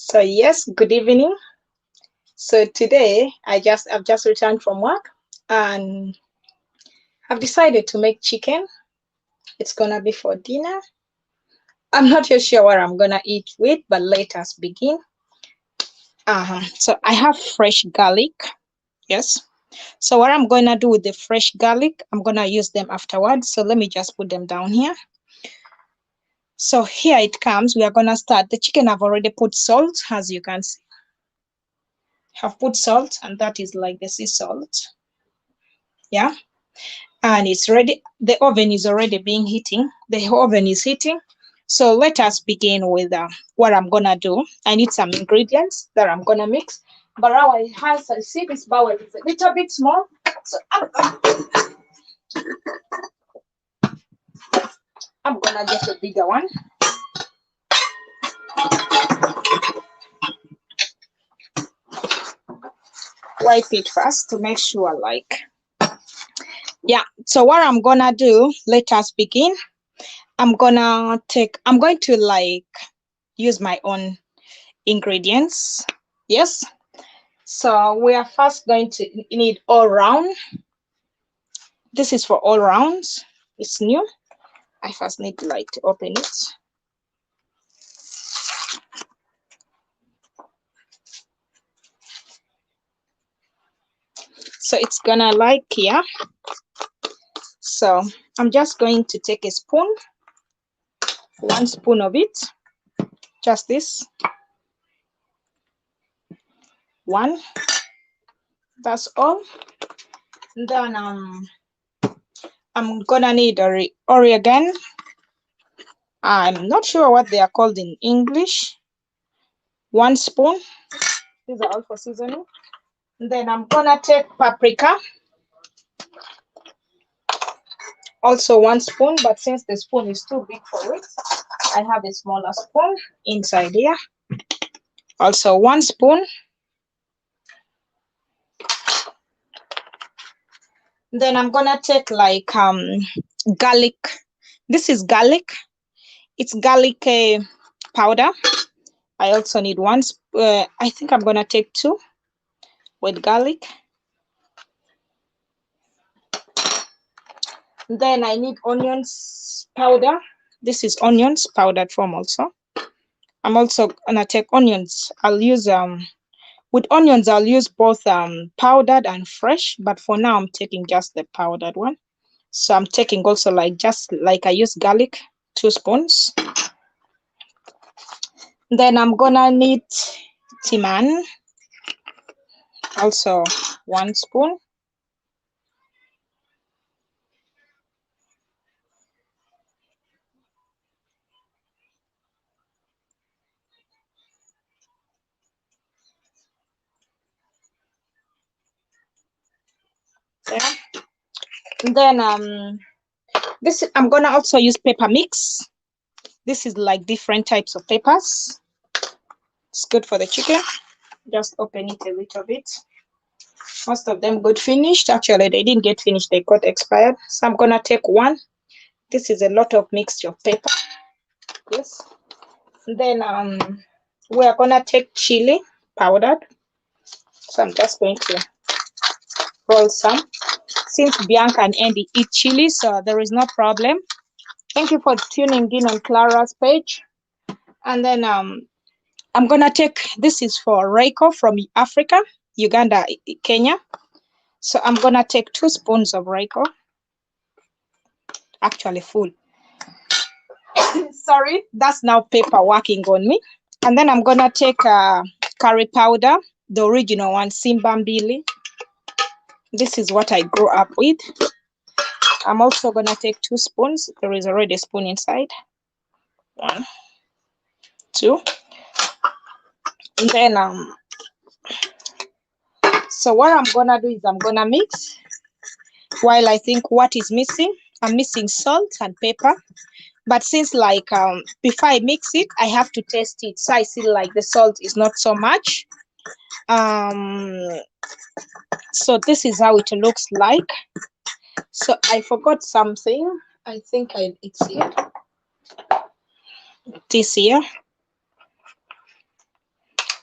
So yes, good evening. So today I've just returned from work and I've decided to make chicken. It's gonna be for dinner. I'm not yet sure what I'm gonna eat with, but let us begin. So I have fresh garlic. Yes. So what I'm gonna do with the fresh garlic, I'm gonna use them afterwards. So let me just put them down here. So here it comes. We are gonna start. The chicken I've already put salt, as you can see. Have put salt, and that is like the sea salt. Yeah. And it's ready. The oven is already being heating. The oven is heating. So let us begin with what I'm gonna do. I need some ingredients that I'm gonna mix. But our house, I see this bowl is a little bit small. So I'm gonna get a bigger one. Wipe it first to make sure yeah. So what I'm gonna do, let us begin. I'm going to use my own ingredients. Yes. So we are first going to need all round. This is for all rounds. It's new. I first need to open it. So it's gonna here. So I'm just going to take a spoon, 1 spoon of it, just this one. That's all. Then I'm gonna need oregano. I'm not sure what they are called in English. 1 spoon. These are all for seasoning. Then I'm gonna take paprika. Also 1 spoon, but since the spoon is too big for it, I have a smaller spoon inside here. Also 1 spoon. Then I'm gonna take garlic. This is garlic. It's garlic powder. I also need one. I think I'm gonna take 2 with garlic. Then I need onions powder. This is onions powdered form also. I'm also gonna take onions. I'll use with onions I'll use both powdered and fresh, but for now I'm taking just the powdered one. So I'm taking also just like I use garlic, 2 spoons. Then I'm gonna need timan, also 1 spoon. Yeah. Then this I'm gonna also use pepper mix. This is like different types of peppers. It's good for the chicken. Just open it a little bit. Most of them got finished. Actually, they didn't get finished, they got expired. So I'm gonna take 1. This is a lot of mixture of pepper. Yes. Then we are gonna take chili powdered. So I'm just going to roll some. Since Bianca and Andy eat chili, so there is no problem. Thank you for tuning in on Clara's page. And then I'm gonna take, this is for Reiko from Africa, Uganda, Kenya. So I'm gonna take 2 spoons of Reiko. Actually full. Sorry, that's now paper working on me. And then I'm gonna take curry powder, the original one, Simbambili. This is what I grew up with. I'm also gonna take 2 spoons. There is already a spoon inside. 1, 2. And then so what I'm gonna do is I'm gonna mix. While I think what is missing, I'm missing salt and pepper. But since before I mix it, I have to taste it. So I see like the salt is not so much. So this is how it looks like. So I forgot something. I think it's here. This here.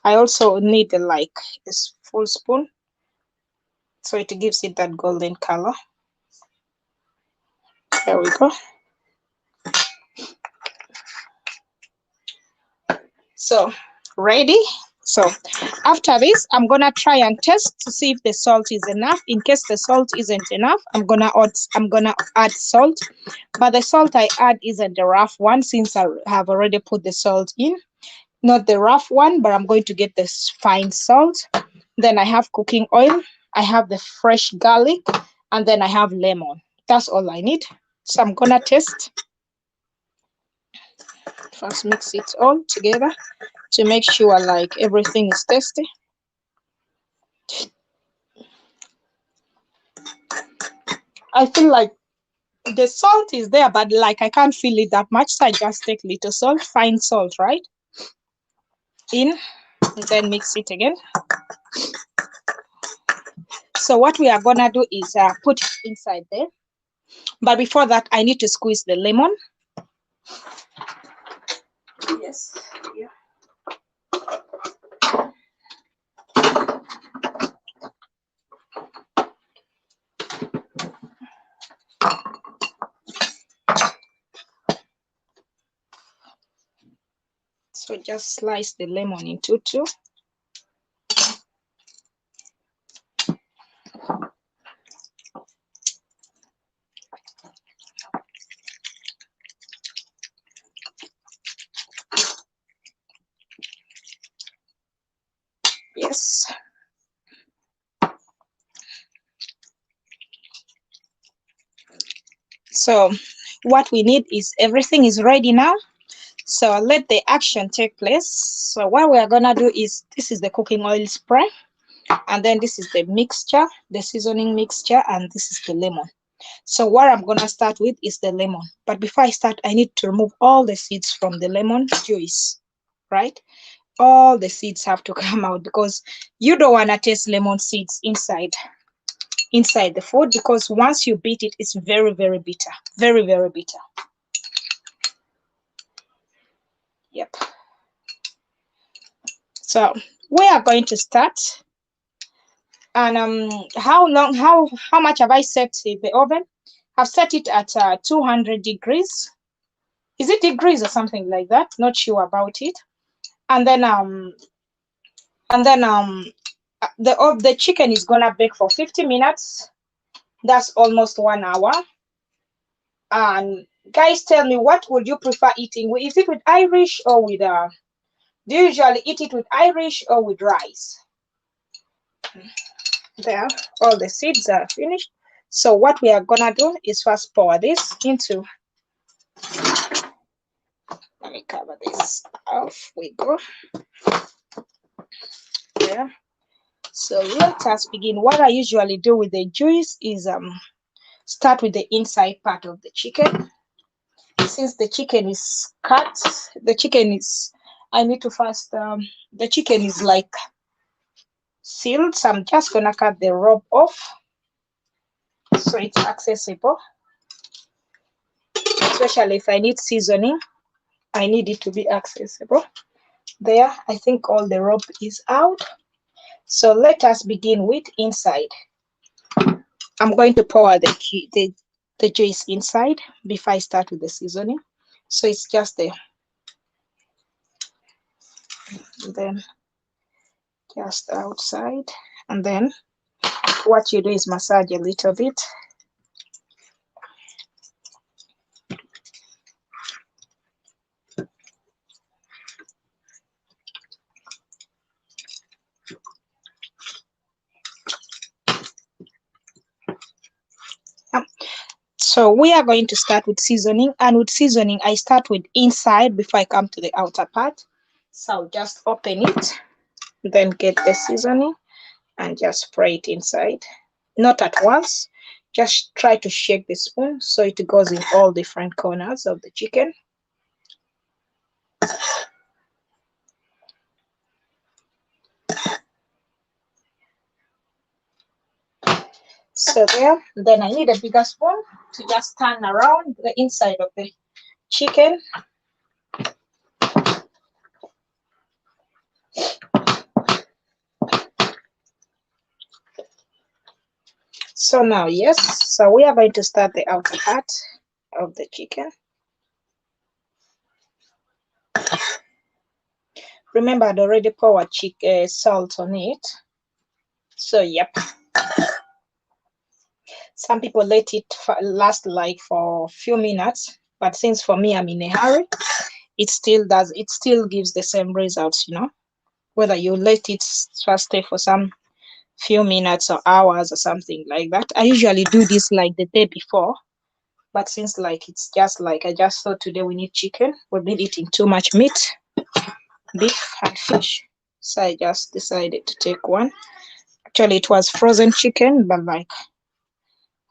I also need like a full spoon, so it gives it that golden color. There we go. So ready. So after this, I'm gonna try and test to see if the salt is enough. In case the salt isn't enough, I'm gonna add salt, but the salt I add isn't the rough one, since I have already put the salt in. Not the rough one, but I'm going to get this fine salt. Then I have cooking oil, I have the fresh garlic, and then I have lemon. That's all I need. So I'm gonna test. First, mix it all together to make sure like everything is tasty. I feel like the salt is there, but like I can't feel it that much, so I just take little salt, fine salt, right? In, and then mix it again. So what we are gonna do is put it inside there. But before that, I need to squeeze the lemon. Yes. Yeah. So just slice the lemon into two. Yes. So what we need is everything is ready now. So let the action take place. So what we are gonna do is, this is the cooking oil spray, and then this is the mixture, the seasoning mixture, and this is the lemon. So what I'm gonna start with is the lemon. But before I start, I need to remove all the seeds from the lemon juice, right? All the seeds have to come out, because you don't wanna taste lemon seeds inside the food, because once you beat it, it's very, very bitter, very, very bitter. Yep. So we are going to start. And how much have I set the oven? I've set it at 200 degrees. Is it degrees or something like that? Not sure about it. And then the chicken is gonna bake for 50 minutes. That's almost 1 hour. And guys, tell me, what would you prefer eating? Is it with Irish or with do you usually eat it with Irish or with rice? There, all the seeds are finished. So what we are gonna do is first pour this into, let me cover this. Off we go. Yeah. So let us begin. What I usually do with the juice is start with the inside part of the chicken. Since the chicken is cut, I need to first the chicken is like sealed, so I'm just gonna cut the rub off so it's accessible. Especially if I need seasoning, I need it to be accessible. There, I think all the rub is out. So let us begin with inside. I'm going to pour the juice inside before I start with the seasoning. So it's just there. And then just outside. And then what you do is massage a little bit. So we are going to start with seasoning, and with seasoning I start with inside before I come to the outer part. So I'll just open it, then get the seasoning and just spray it inside. Not at once, just try to shake the spoon so it goes in all different corners of the chicken. So there, then I need a bigger spoon to just turn around the inside of the chicken. So now, yes, so we are going to start the outer part of the chicken. Remember, I'd already poured salt on it. So, yep. Some people let it last like for a few minutes, but since for me I'm in a hurry, it still gives the same results, whether you let it just stay for some few minutes or hours or something like that. I usually do this like the day before, but since like it's just like I just thought today we need chicken, we've been eating too much meat, beef and fish, so I just decided to take one. Actually, it was frozen chicken, but like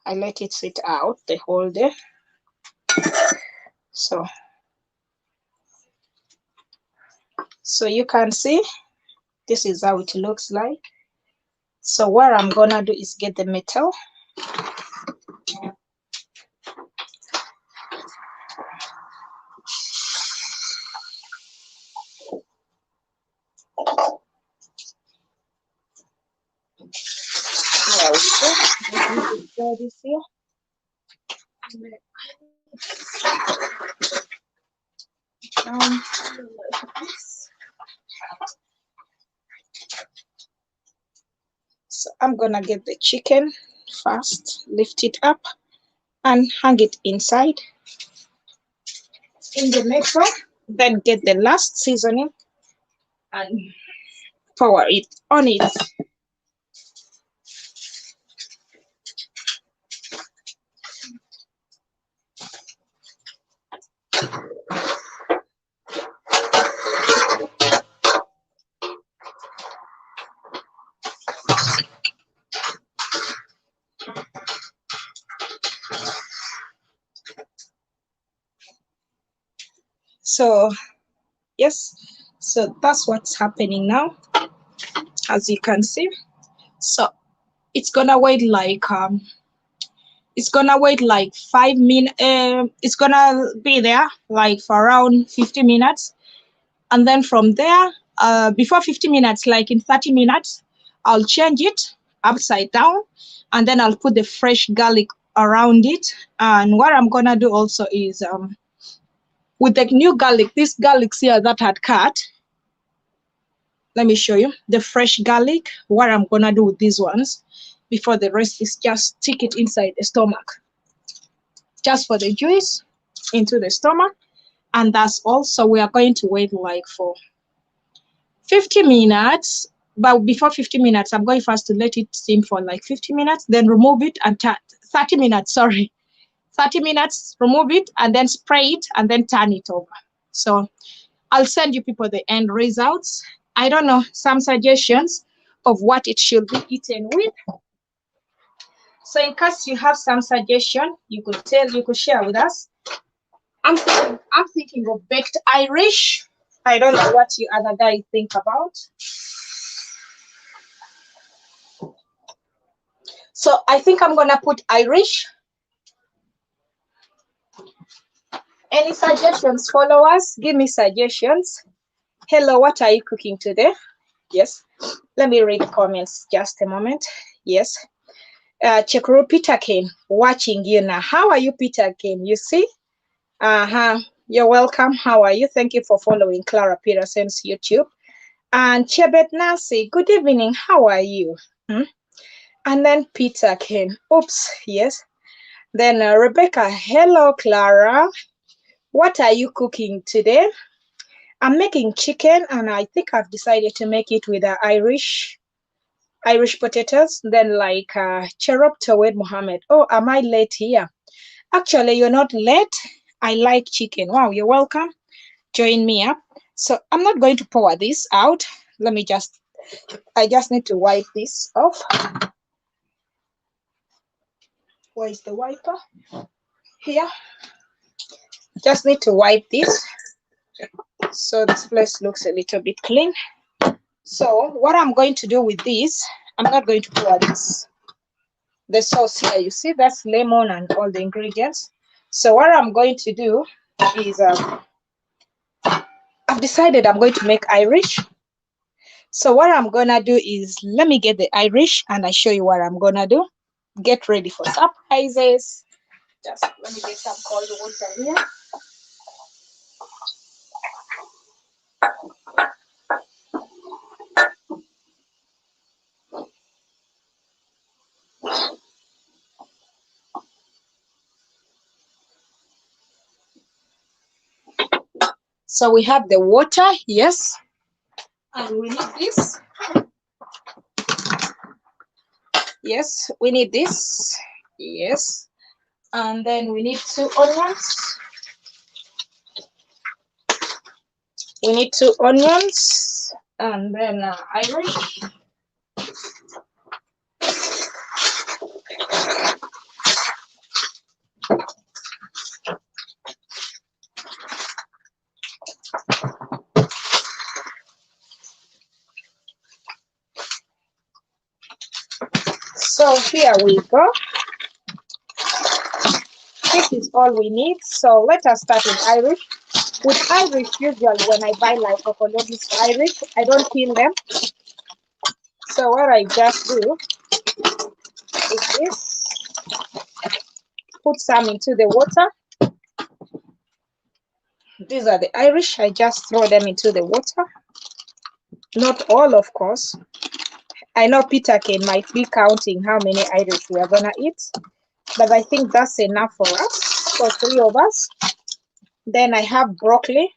I let it sit out the whole day. So you can see this is how it looks like. So what I'm gonna do is get the metal. There we go. Let me pour this here. So I'm gonna get the chicken first, lift it up and hang it inside in the metal, then get the last seasoning and pour it on it. So yes, so that's what's happening now, as you can see. So it's gonna wait like 5 minutes. It's gonna be there like for around 50 minutes, and then from there, before 50 minutes, like in 30 minutes, I'll change it upside down, and then I'll put the fresh garlic around it. And what I'm gonna do also is with the new garlic, this garlic here that had cut, let me show you the fresh garlic. What I'm gonna do with these ones before the rest is just stick it inside the stomach, just for the juice into the stomach, and that's all. So we are going to wait like for 50 minutes, but before 50 minutes, I'm going first to let it steam for like 50 minutes, then remove it and 30 minutes, sorry. 30 minutes, remove it, and then spray it, and then turn it over. So I'll send you people the end results. I don't know, some suggestions of what it should be eaten with. So in case you have some suggestion, you could share with us. I'm thinking of baked Irish. I don't know what you other guys think about. So I think I'm gonna put Irish. Any suggestions, followers? Give me suggestions. Hello, what are you cooking today? Yes. Let me read comments just a moment. Yes. Chekru Peter Kane, watching you now. How are you, Peter Kane? You see? You're welcome. How are you? Thank you for following Clara Peterson's YouTube. And Chebet Nancy, good evening. How are you? And then Peter Kane. Oops, yes. Then Rebecca, hello, Clara. What are you cooking today? I'm making chicken, and I think I've decided to make it with Irish potatoes. Then like Cherub Tawed Mohammed. Oh, am I late here? Actually, you're not late. I like chicken. Wow, you're welcome. Join me up. So I'm not going to pour this out. I just need to wipe this off. Where is the wiper? Here. Just need to wipe this so this place looks a little bit clean. So what I'm going to do with this, I'm not going to pour the sauce here. You see, that's lemon and all the ingredients. So what I'm going to do is I've decided I'm going to make Irish. So what I'm gonna do is, let me get the Irish and I show you what I'm gonna do. get ready for surprises. Just let me get some cold water here. So we have the water, yes, and we need this. Yes, we need this. Yes, and then we need 2 onions. We need 2 onions, and then Irish. So here we go. This is all we need. So let us start with Irish. With Irish, usually when I buy like Okolodi's Irish, I don't peel them. So what I just do is this. Put some into the water. These are the Irish. I just throw them into the water. Not all, of course. I know Peter Kane might be counting how many Irish we are gonna eat, but I think that's enough for us, for 3 of us. Then I have broccoli.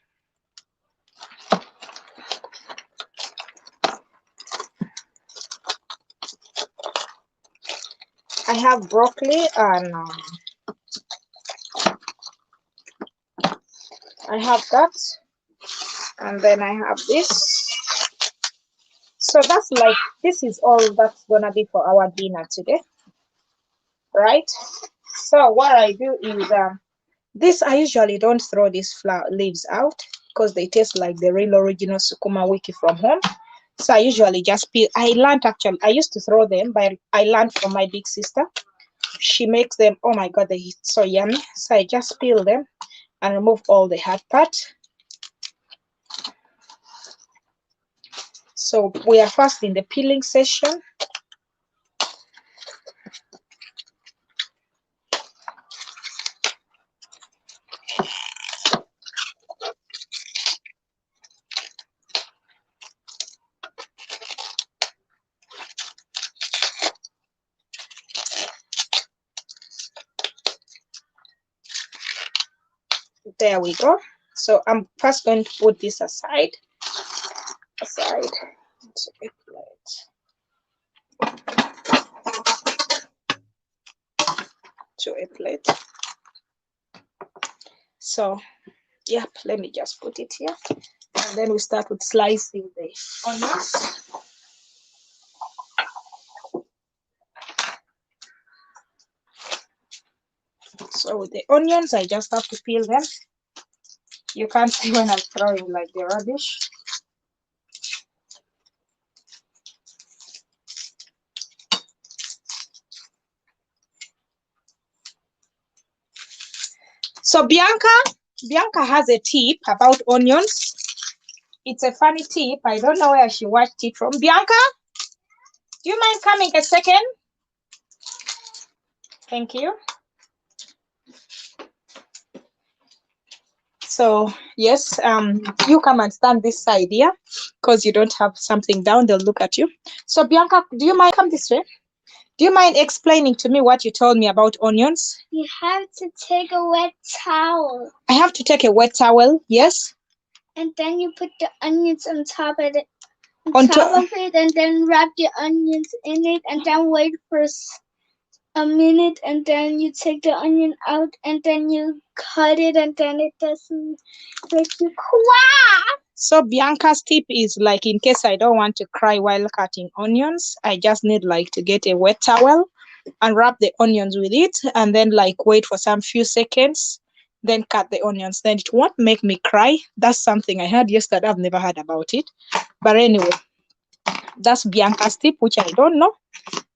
I have broccoli and I have that, and then I have this. So that's like, this is all that's gonna be for our dinner today, right? So what I do is this, I usually don't throw these flower leaves out because they taste like the real original sukuma wiki from home. So I usually just peel. I learned, actually, I used to throw them, but I learned from my big sister. She makes them, oh my god, they so yummy. So I just peel them and remove all the hard part. So we are first in the peeling session. There we go. So I'm first going to put this aside. To a plate. So yep, let me just put it here, and then we start with slicing the onions. So with the onions, I just have to peel them. You can't see when I'm throwing like the rubbish. So Bianca has a tip about onions. It's a funny tip. I don't know where she watched it from. Bianca, do you mind coming a second? Thank you. So yes, you come and stand this side here because you don't have something down, they'll look at you. So Bianca, do you mind come this way? Do you mind explaining to me what you told me about onions? You have to take a wet towel. I have to take a wet towel, yes. And then you put the onions on top of it. On top of it, and then wrap the onions in it, and then wait for a minute, and then you take the onion out, and then you cut it, and then it doesn't make you cry. So Bianca's tip is like, in case I don't want to cry while cutting onions, I just need like to get a wet towel and wrap the onions with it, and then like wait for some few seconds, then cut the onions. Then it won't make me cry. That's something I heard yesterday. I've never heard about it, but anyway, that's Bianca's tip, which I don't know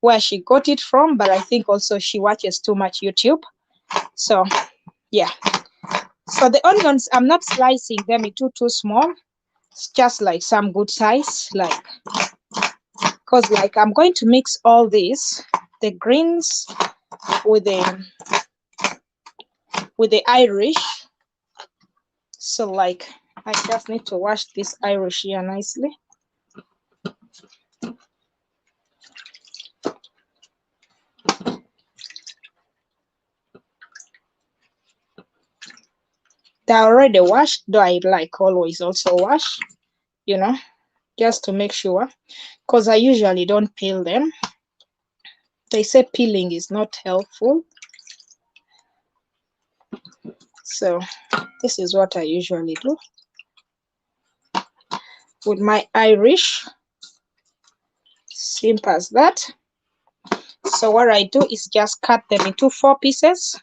where she got it from, but I think also she watches too much YouTube. So yeah, so the onions, I'm not slicing them into too small. It's just like some good size, like, because like I'm going to mix all this the greens with the Irish. So like I just need to wash this Irish here nicely. They're already washed, though I like always also wash, you know, just to make sure, because I usually don't peel them. They say peeling is not helpful. So this is what I usually do with my Irish. Simple as that. So what I do is just cut them into 4 pieces.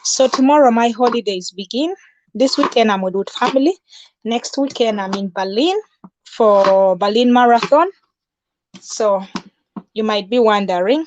So tomorrow my holidays begin. This weekend I'm with family. Next weekend I'm in Berlin for Berlin Marathon. So you might be wondering.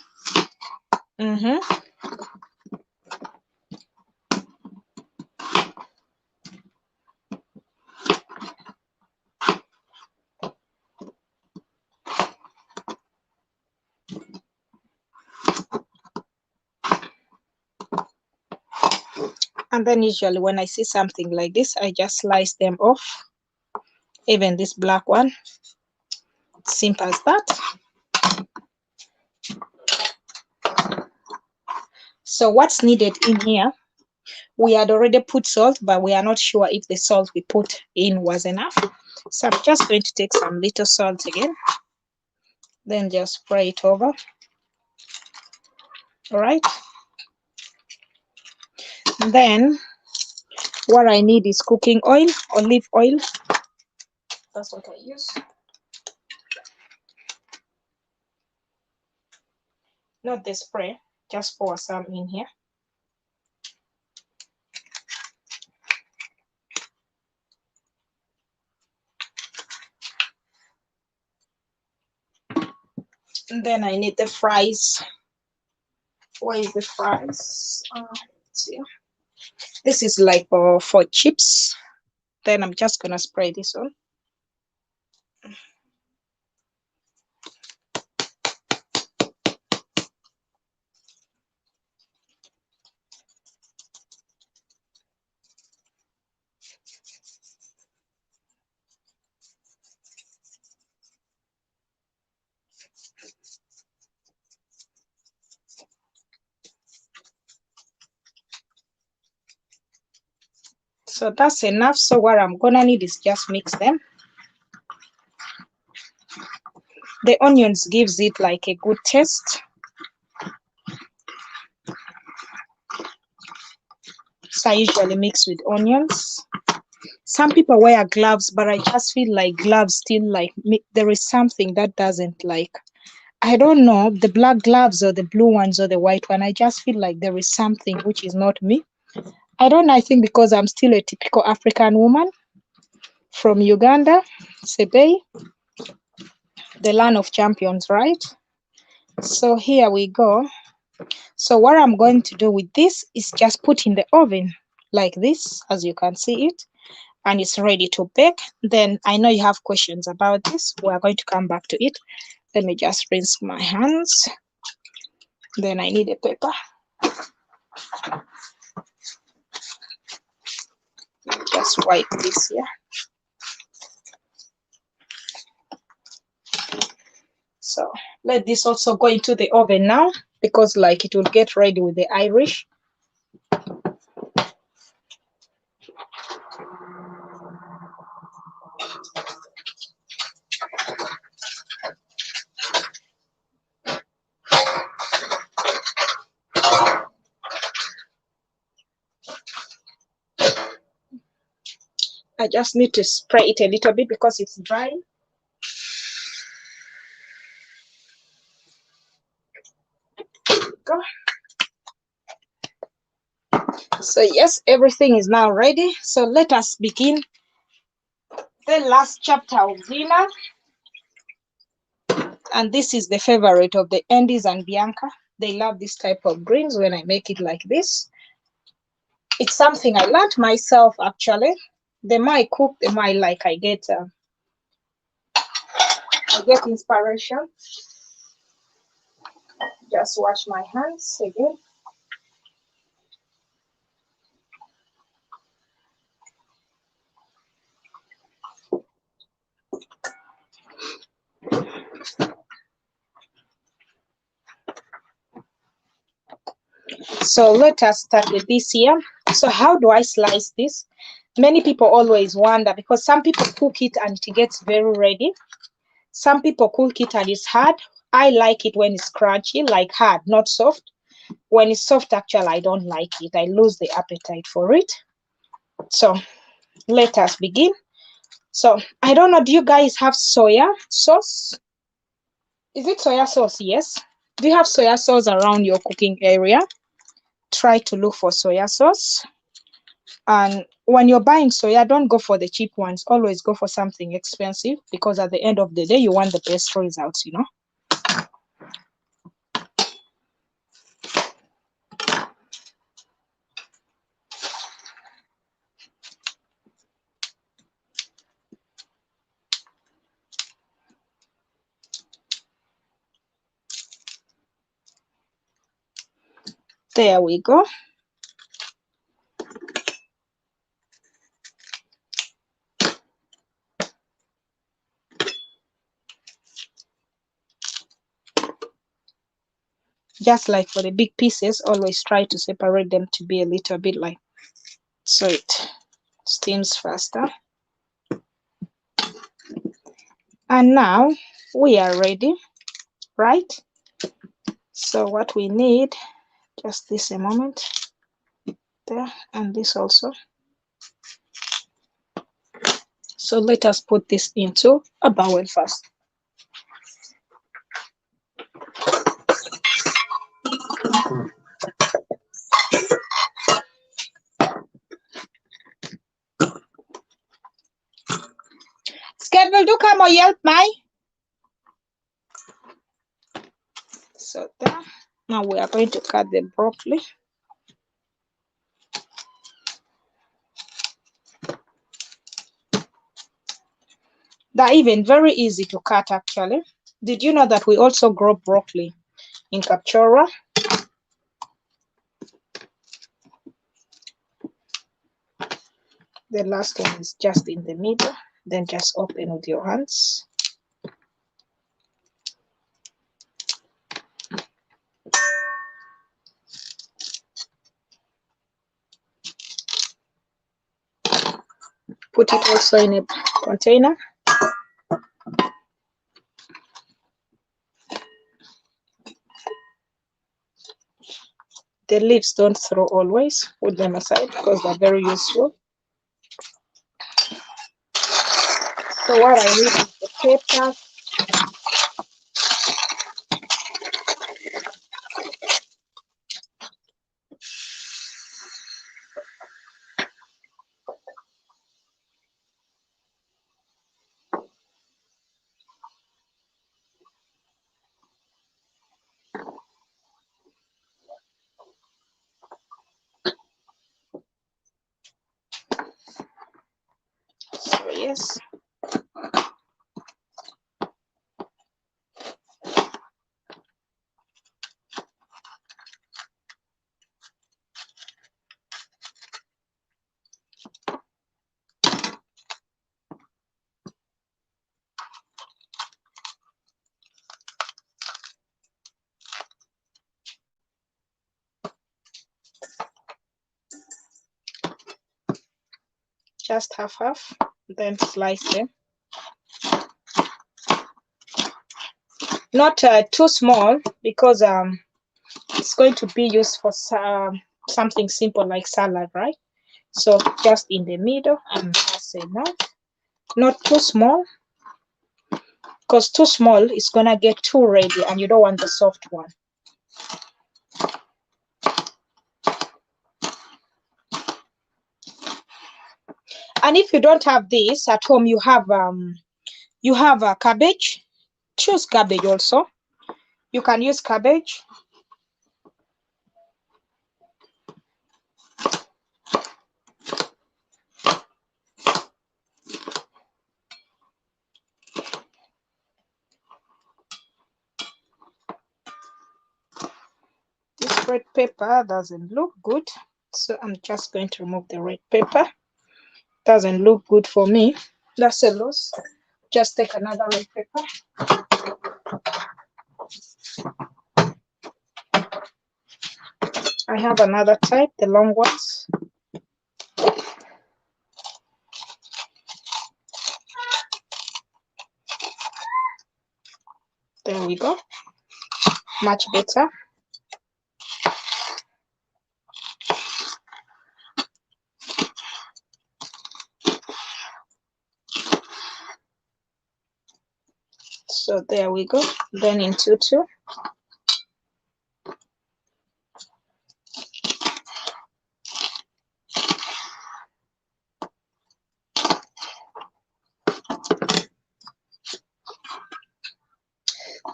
And then usually when I see something like this, I just slice them off. Even this black one. Simple as that. So what's needed in here? We had already put salt, but we are not sure if the salt we put in was enough. So I'm just going to take some little salt again. Then just spray it over. All right. Then what I need is cooking oil, olive oil. That's what I use. Not the spray, just pour some in here. And then I need the fries. Where is the fries? Let's see. This is like for chips. Then I'm just gonna spray this on. So that's enough. So what I'm gonna need is just mix them. The onions gives it like a good taste. So I usually mix with onions. Some people wear gloves, but I just feel like gloves still like there is something that doesn't like. I don't know, the black gloves or the blue ones or the white one. I just feel like there is something which is not me. I don't know, I think because I'm still a typical African woman from Uganda, Sebei, the land of champions, right? So here we go. So what I'm going to do with this is just put in the oven like this, as you can see it, and it's ready to bake. Then I know you have questions about this. We're going to come back to it. Let me just rinse my hands. Then I need a paper. Just wipe this here. So let this also go into the oven now, because like it will get ready with the Irish. I just need to spray it a little bit because it's dry. Go. So yes, everything is now ready. So let us begin The last chapter of dinner, and this is the favorite of the Andes and Bianca. They love this type of greens when I make it like this. It's something I learned myself actually. The more I cook, the more I get inspiration. Just wash my hands again. So let us start with this here. So how do I slice this? Many people always wonder, because some people cook it and it gets very ready. Some people cook it and it's hard. I like it when it's crunchy, like hard, not soft. When it's soft, actually, I don't like it. I lose the appetite for it. So let us begin. So I don't know, do you guys have soya sauce? Is it soya sauce? Yes. Do you have soya sauce around your cooking area? Try to look for soya sauce. And when you're buying soya, don't go for the cheap ones. Always go for something expensive, because at the end of the day, you want the best results, you know. There we go. Just like for the big pieces, always try to separate them to be a little bit like, so it steams faster. And now we are ready, right? So what we need, just this a moment, there, and this also. So let us put this into a bowl first. Scared, will you come or help me? So there. Now we are going to cut the broccoli. They're even very easy to cut actually. Did you know that we also grow broccoli in Kapchorwa? The last one is just in the middle, then just open with your hands. Put it also in a container. The leaves don't throw always, put them aside because they're very useful. So what I need is the paper. So yes. Just half, then slice them. Not too small, because it's going to be used for something simple like salad, right? So just in the middle, and that's enough. Not too small, because too small is gonna get too ready and you don't want the soft one. And if you don't have this at home, you have a cabbage. Choose cabbage also. You can use cabbage. This red pepper doesn't look good, so I'm just going to remove the red pepper. Doesn't look good for me. That's a loss. Just take another red pepper. I have another type, the long ones. There we go. Much better. So there we go. Then in 2-2.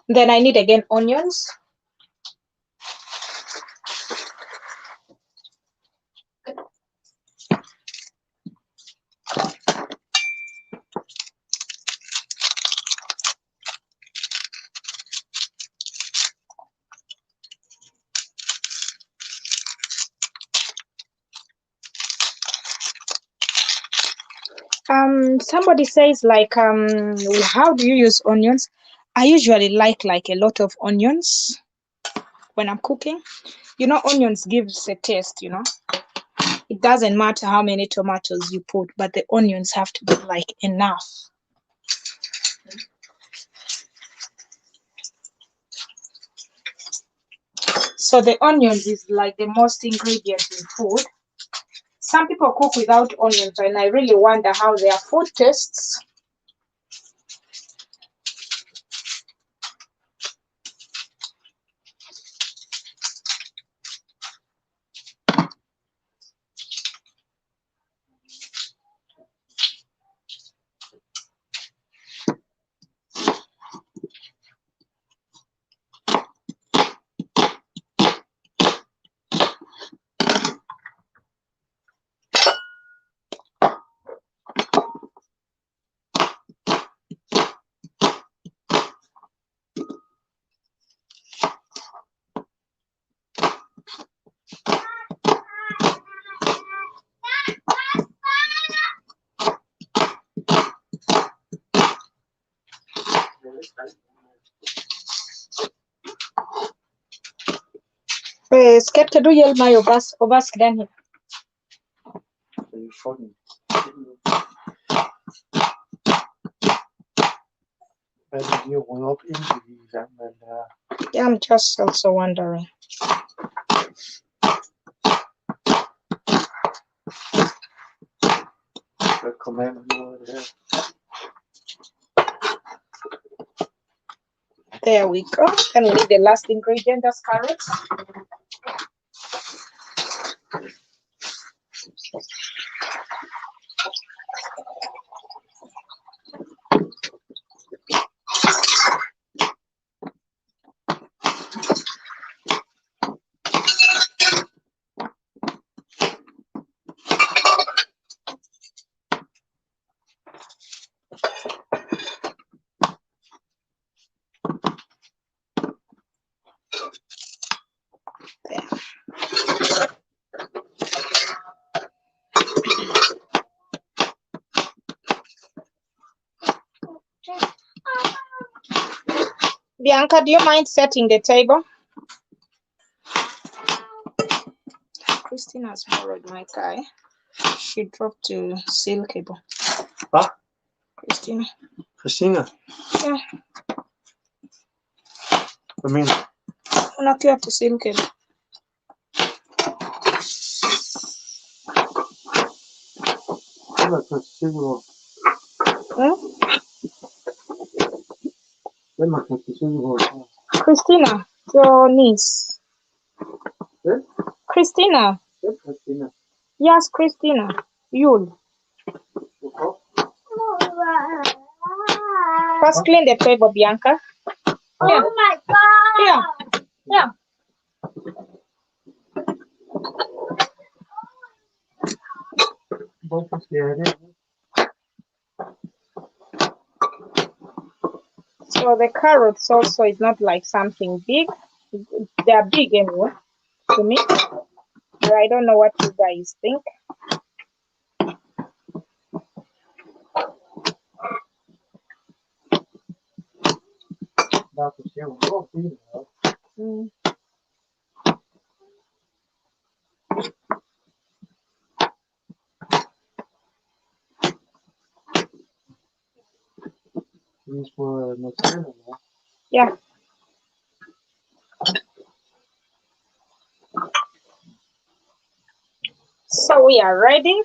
Then I need again onions. Somebody says like how do you use onions? I usually like a lot of onions when I'm cooking. You know, onions gives a taste, you know. It doesn't matter how many tomatoes you put, but the onions have to be like enough. So the onions is like the most ingredient in food. Some people cook without onions, and I really wonder how their food tastes. Skepta du hjälpa mig och vaska den här. Yeah, I'm just also wondering. There we go. And we need the last ingredient, that's carrots. Bianca, do you mind setting the table? Christina's borrowed my car. She dropped to seal cable. What? Christina. Christina? Yeah. I mean? Knock you up to seal cable. Christina, your niece. Christina. Christina. Yes, Christina. Yul. First, clean the table, Bianca. Oh my God! Yeah. So the carrots also is not like something big. They are big anyway to me, but I don't know what you guys think. Yeah. So we are ready.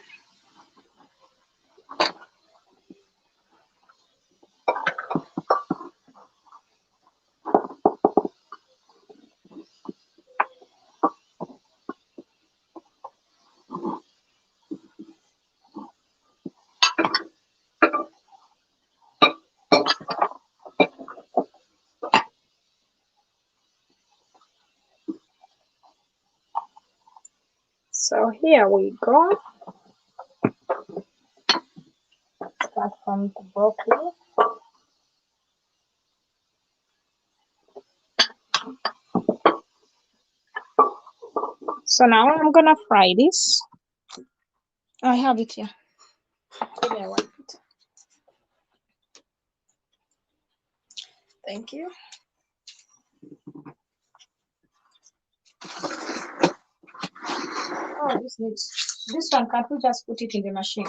So here we go. Start from the broccoli. So now I'm gonna fry this. I have it here. Maybe I want it. Thank you. Oh, this one. Can't we just put it in the machine?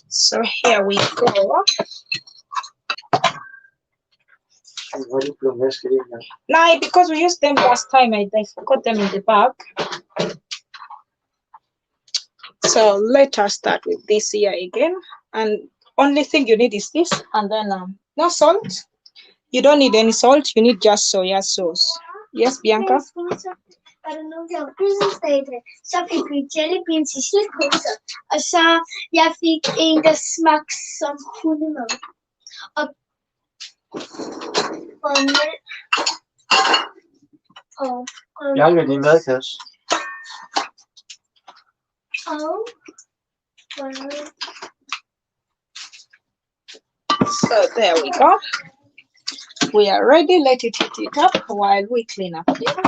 So here we go. Now, because we used them last time, I forgot them in the bag. So let us start with this here again. And only thing you need is this, and then no salt. You don't need any salt. You need just soya sauce. Yes, Bianca? Så fik vi jellybeans i slikpølser, og så jeg fik en, der smagte som hundemad. Og Bianca, din madkasse. So there we go. We are ready. Let it heat it up while we clean up here.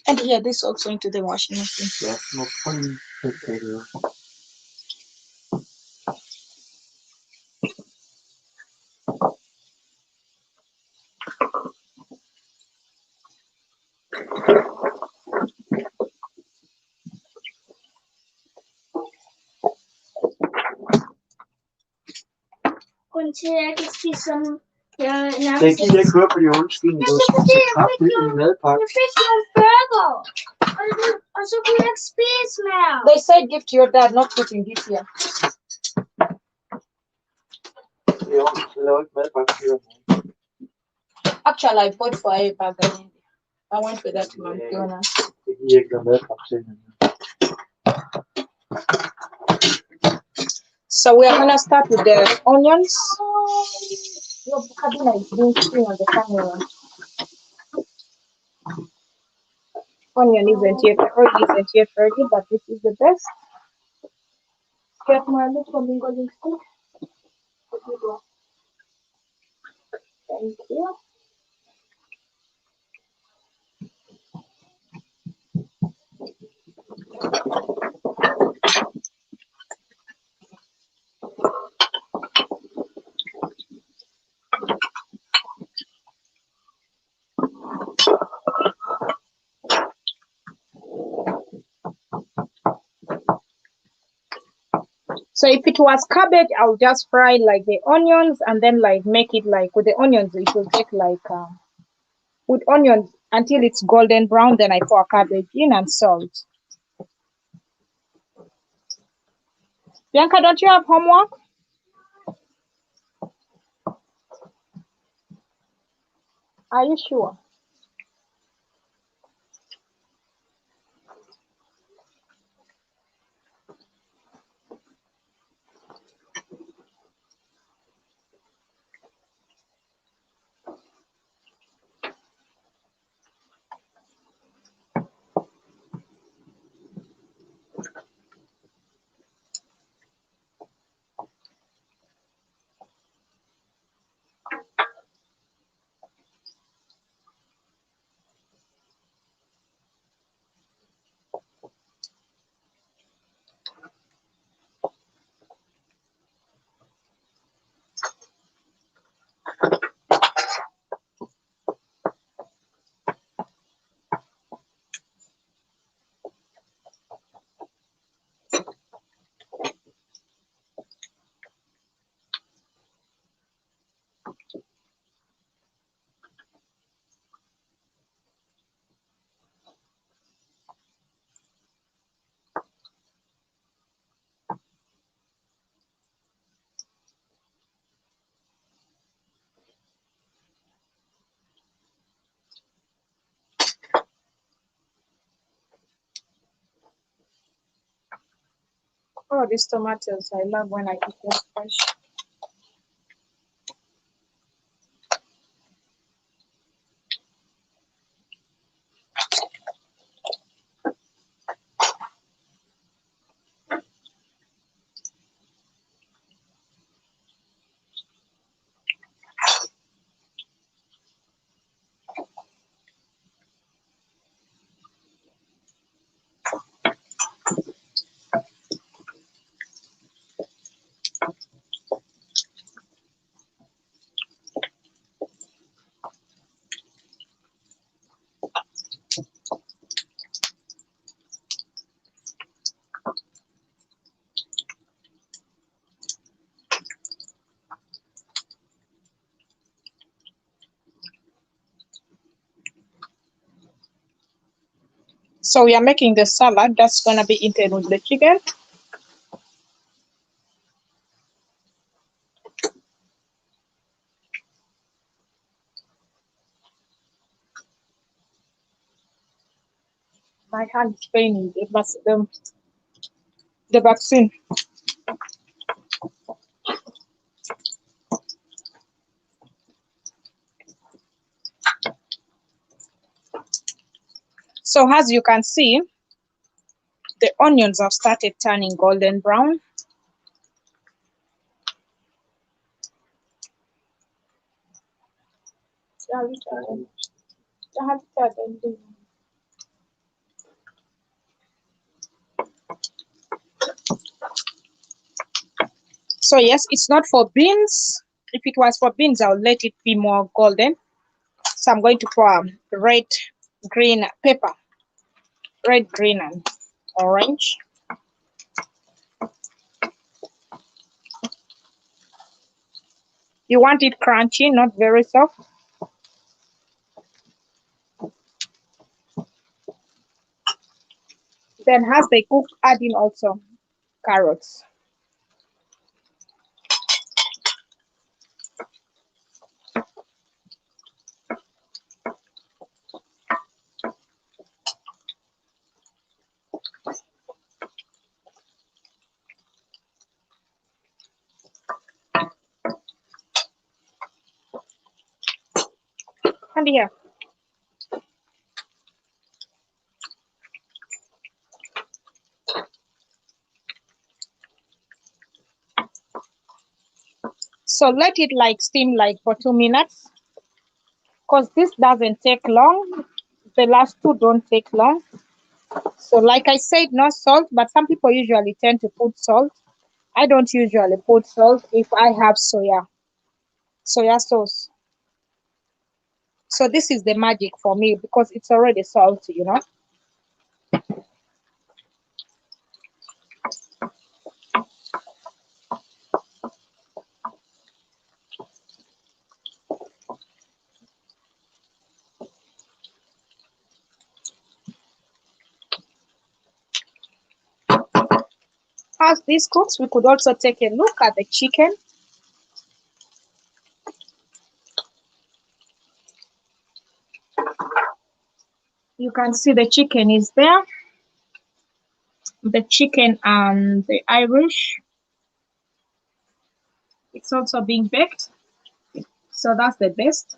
And here, this also into the washing machine. Ja, må prøve lige at tage det. Grunden til, at jeg kan spise sådan... Jeg gider ikke høre på de undskyldninger. Du skal til kraftigt i madpakke. Jeg fik nogle burger, og så kunne jeg ikke spise mere. They said give to your dad, not putting this here. Jo, så laver ikke madpakke til dig. Actually, I bought for a bag. I went with that to McDonald's. Jeg gider ikke lave madpakke til dig. So we are gonna start with the onions. Your cabina is being seen on the camera. Onion isn't yet ready, but this is the best. Get my little mingling stick. Thank you. So if it was cabbage, I'll just fry like the onions and then like make it like with the onions, it will take like with onions until it's golden brown. Then I pour cabbage in and salt. Bianca, don't you have homework? Are you sure? Oh, these tomatoes, I love when I eat them fresh. So we are making the salad that's gonna be eaten with the chicken. My hand is paining the vaccine. So as you can see, the onions have started turning golden brown. So yes, it's not for beans. If it was for beans, I'll let it be more golden. So I'm going to pour red, green pepper, red, green, and orange. You want it crunchy, not very soft. Then as they cook, add in also carrots. And here. So let it like steam like for 2 minutes, because this doesn't take long. The last two don't take long. So like I said, no salt, but some people usually tend to put salt. I don't usually put salt if I have soya sauce. So this is the magic for me because it's already salty, you know. As this cooks, we could also take a look at the chicken. You can see the chicken is there. The chicken and the Irish. It's also being baked. So that's the best.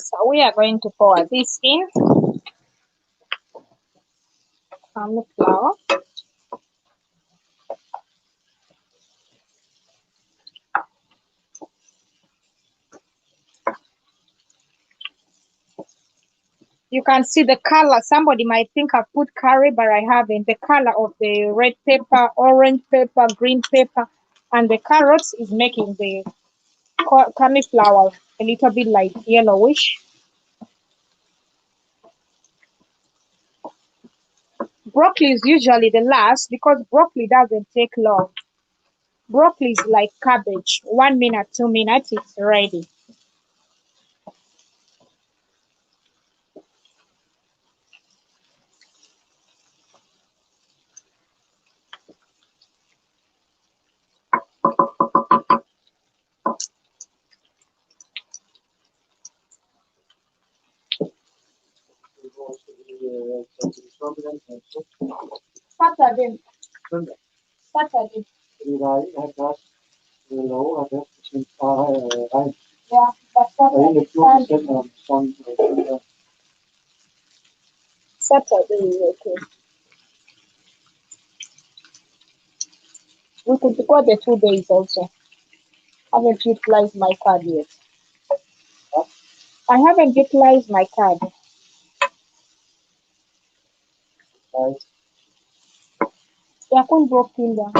So we are going to pour this in. Flour. You can see the color. Somebody might think I put curry, but I haven't. The color of the red pepper, orange pepper, green pepper, and the carrots is making the cauliflower a little bit like yellowish. Broccoli is usually the last because broccoli doesn't take long. Broccoli is like cabbage. 1 minute, 2 minutes, it's ready. Saturday. Saturday. Yeah, but Saturday is okay. We could go the 2 days also. I haven't utilized my card yet. I haven't utilized my card. Yeah, I couldn't broke in there.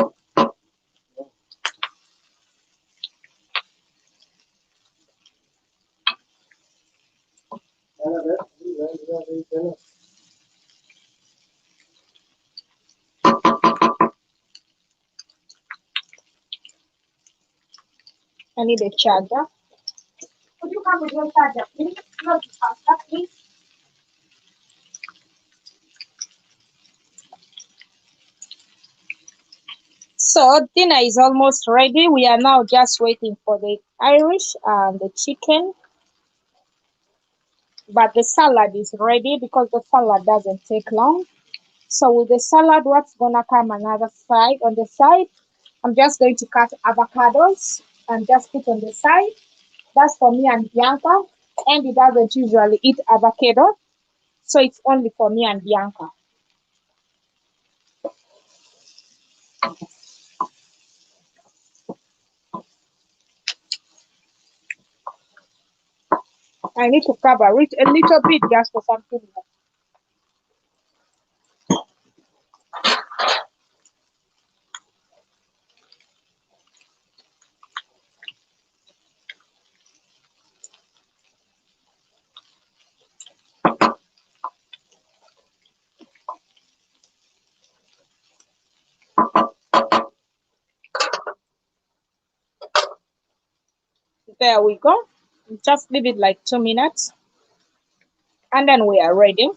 I need a charger. Could you come with your charger, please? Not faster, please. So dinner is almost ready. We are now just waiting for the Irish and the chicken. But the salad is ready because the salad doesn't take long. So with the salad, what's gonna come another side on the side? I'm just going to cut avocados and just put on the side. That's for me and Bianca. Andy doesn't usually eat avocado, so it's only for me and Bianca. I need to cover it a little bit just for something. There we go. Just leave it like 2 minutes, and then we are ready.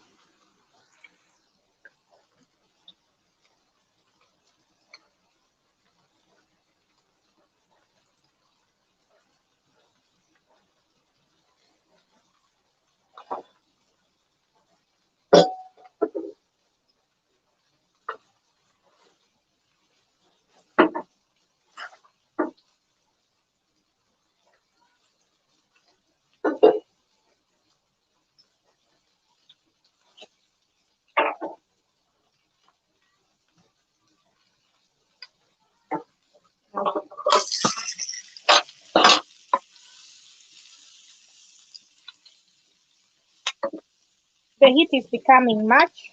the heat is becoming much.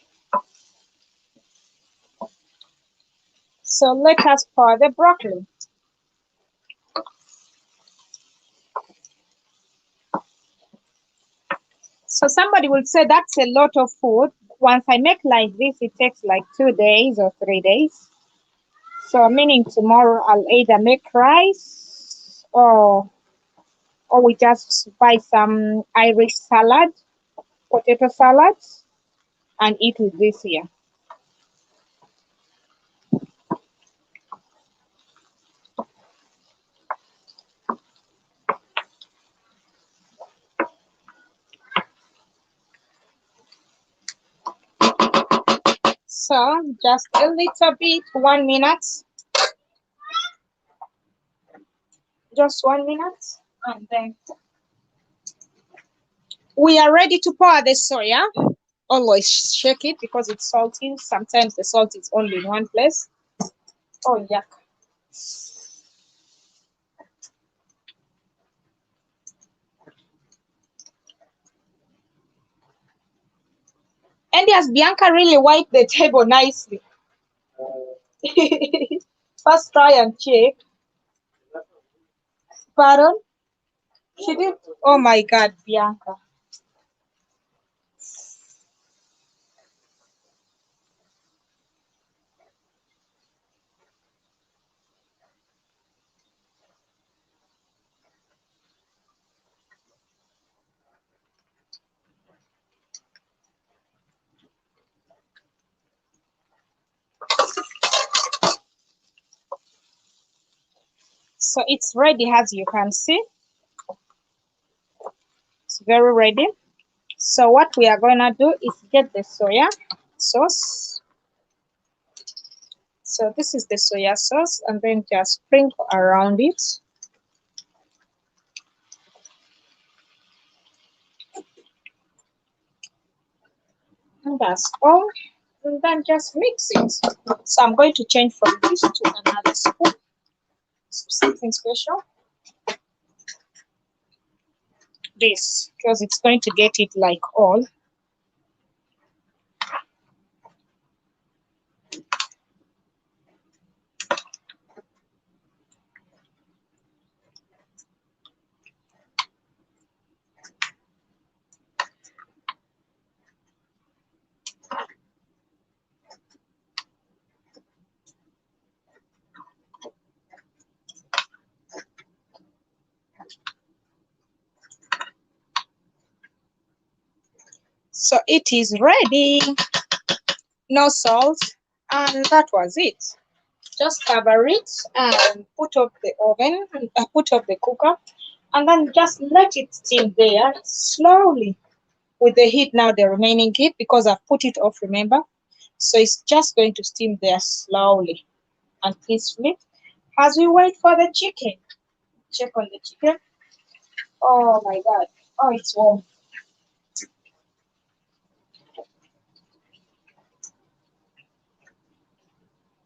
So let us pour the broccoli. So somebody will say that's a lot of food. Once I make like this, it takes like 2 days or 3 days. So meaning tomorrow I'll either make rice or we just buy some Irish salad, potato salad, and eat with this here. So just a little bit, 1 minute. Just 1 minute, and then we are ready to pour the soya. Always shake it because it's salty. Sometimes the salt is only in one place. Oh, yuck. And yes, Bianca really wiped the table nicely. First try and check. Pardon? She did? Oh my God, Bianca. So it's ready, as you can see. It's very ready. So what we are going to do is get the soya sauce. So this is the soya sauce, and then just sprinkle around it. And that's all. And then just mix it. So I'm going to change from this to another spoon. Something special. This, because it's going to get it like all. So it is ready. No salt, and that was it. Just cover it and put off the oven, put off the cooker, and then just let it steam there slowly with the heat now, the remaining heat, because I've put it off, remember. So it's just going to steam there slowly and peacefully as we wait for the chicken. Check on the chicken. Oh my God. Oh, it's warm.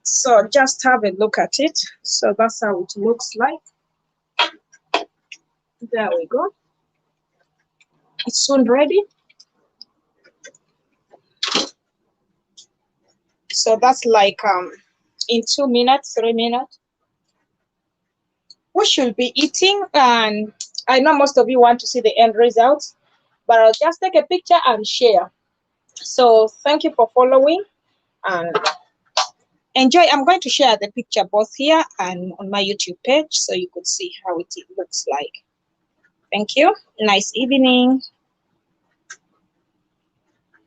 So just have a look at it. So that's how it looks like. There we go. It's soon ready. So that's like in 2 minutes, 3 minutes, we should be eating. And I know most of you want to see the end results, but I'll just take a picture and share. So thank you for following and enjoy. I'm going to share the picture both here and on my YouTube page so you could see how it looks like. Thank you. Nice evening.